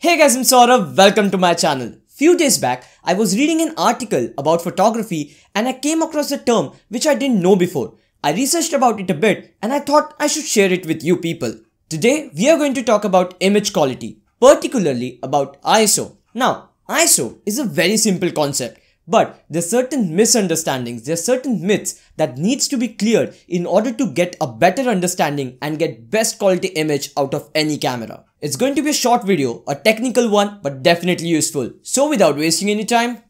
Hey guys, I'm Saurav, welcome to my channel. Few days back, I was reading an article about photography and I came across a term which I didn't know before. I researched about it a bit and I thought I should share it with you people. Today, we are going to talk about image quality, particularly about ISO. Now, ISO is a very simple concept, but there are certain misunderstandings, there are certain myths that needs to be cleared in order to get a better understanding and get best quality image out of any camera. It's going to be a short video, a technical one, but definitely useful. So without wasting any time,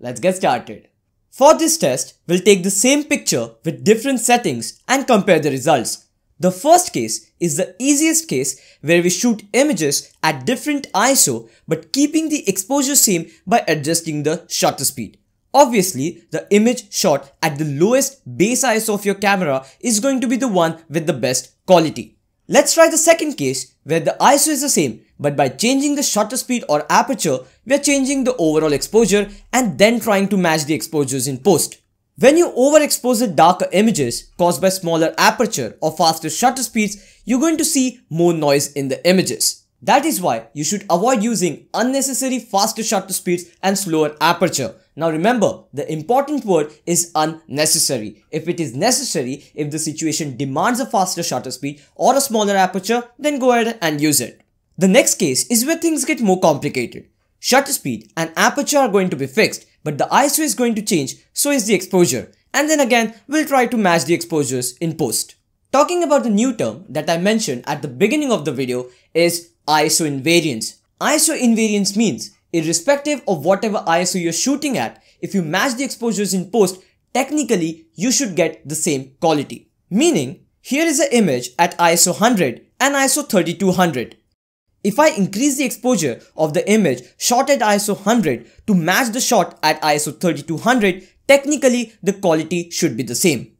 let's get started. For this test, we'll take the same picture with different settings and compare the results. The first case is the easiest case where we shoot images at different ISO but keeping the exposure same by adjusting the shutter speed. Obviously, the image shot at the lowest base ISO of your camera is going to be the one with the best quality. Let's try the second case where the ISO is the same, but by changing the shutter speed or aperture, we are changing the overall exposure and then trying to match the exposures in post. When you overexpose the darker images caused by smaller aperture or faster shutter speeds, you're going to see more noise in the images. That is why you should avoid using unnecessary faster shutter speeds and slower aperture. Now remember, the important word is unnecessary. If it is necessary, if the situation demands a faster shutter speed or a smaller aperture, then go ahead and use it. The next case is where things get more complicated. Shutter speed and aperture are going to be fixed, but the ISO is going to change, so is the exposure. And then again, we'll try to match the exposures in post. Talking about the new term that I mentioned at the beginning of the video is ISO invariance. ISO invariance means, irrespective of whatever ISO you're shooting at, if you match the exposures in post, technically you should get the same quality. Meaning, here is an image at ISO 100 and ISO 3200. If I increase the exposure of the image shot at ISO 100 to match the shot at ISO 3200, technically the quality should be the same.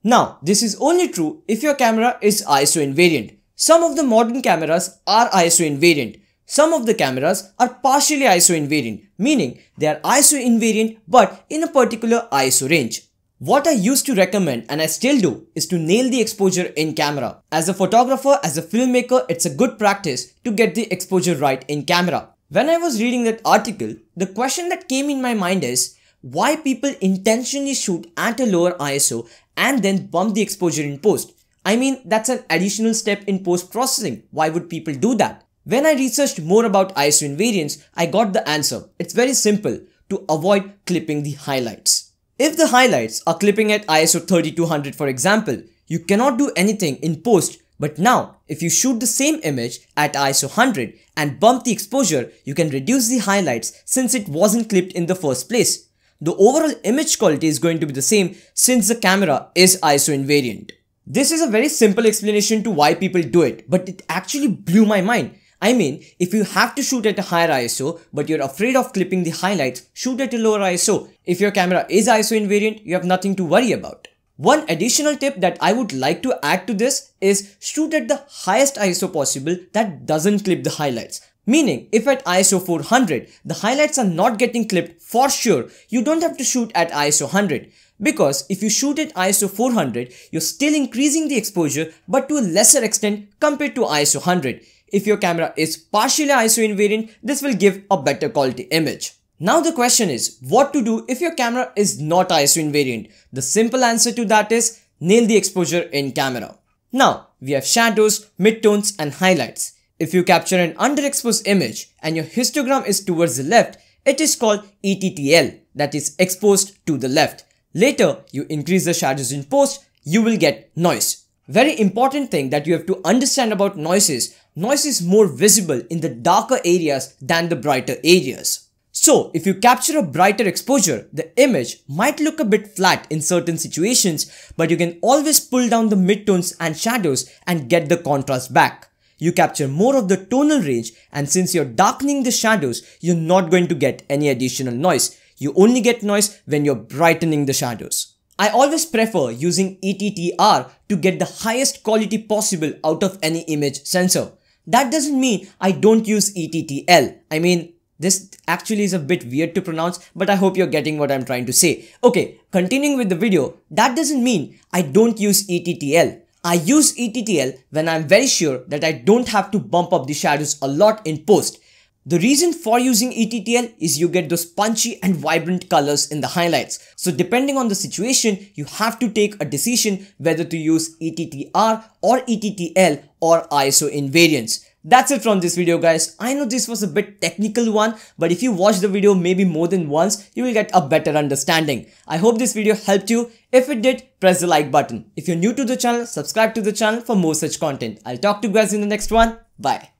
Now, this is only true if your camera is ISO invariant. Some of the modern cameras are ISO invariant. Some of the cameras are partially ISO invariant, meaning they are ISO invariant but in a particular ISO range. What I used to recommend and I still do is to nail the exposure in camera. As a photographer, as a filmmaker, it's a good practice to get the exposure right in camera. When I was reading that article, the question that came in my mind is why people intentionally shoot at a lower ISO and then bump the exposure in post. I mean, that's an additional step in post-processing. Why would people do that? When I researched more about ISO invariance, I got the answer. It's very simple: to avoid clipping the highlights. If the highlights are clipping at ISO 3200 for example, you cannot do anything in post, but now if you shoot the same image at ISO 100 and bump the exposure, you can reduce the highlights since it wasn't clipped in the first place. The overall image quality is going to be the same since the camera is ISO invariant. This is a very simple explanation to why people do it, but it actually blew my mind. I mean, if you have to shoot at a higher ISO, but you're afraid of clipping the highlights, shoot at a lower ISO. If your camera is ISO invariant, you have nothing to worry about. One additional tip that I would like to add to this is shoot at the highest ISO possible that doesn't clip the highlights. Meaning, if at ISO 400, the highlights are not getting clipped for sure, you don't have to shoot at ISO 100. Because if you shoot at ISO 400, you're still increasing the exposure but to a lesser extent compared to ISO 100. If your camera is partially ISO invariant, this will give a better quality image. Now the question is, what to do if your camera is not ISO invariant? The simple answer to that is, nail the exposure in camera. Now, we have shadows, midtones and highlights. If you capture an underexposed image and your histogram is towards the left, it is called ETTL, that is exposed to the left. Later, you increase the shadows in post, you will get noise. Very important thing that you have to understand about noise is more visible in the darker areas than the brighter areas. So, if you capture a brighter exposure, the image might look a bit flat in certain situations, but you can always pull down the midtones and shadows and get the contrast back. You capture more of the tonal range, and since you're darkening the shadows, you're not going to get any additional noise. You only get noise when you're brightening the shadows. I always prefer using ETTR to get the highest quality possible out of any image sensor. That doesn't mean I don't use ETTL. I mean, this actually is a bit weird to pronounce, but I hope you're getting what I'm trying to say. Okay, continuing with the video, that doesn't mean I don't use ETTL. I use ETTL when I'm very sure that I don't have to bump up the shadows a lot in post. The reason for using ETTL is you get those punchy and vibrant colors in the highlights. So depending on the situation, you have to take a decision whether to use ETTR or ETTL or ISO invariants. That's it from this video, guys. I know this was a bit technical one, but if you watch the video maybe more than once, you will get a better understanding. I hope this video helped you. If it did, press the like button. If you're new to the channel, subscribe to the channel for more such content. I'll talk to you guys in the next one. Bye.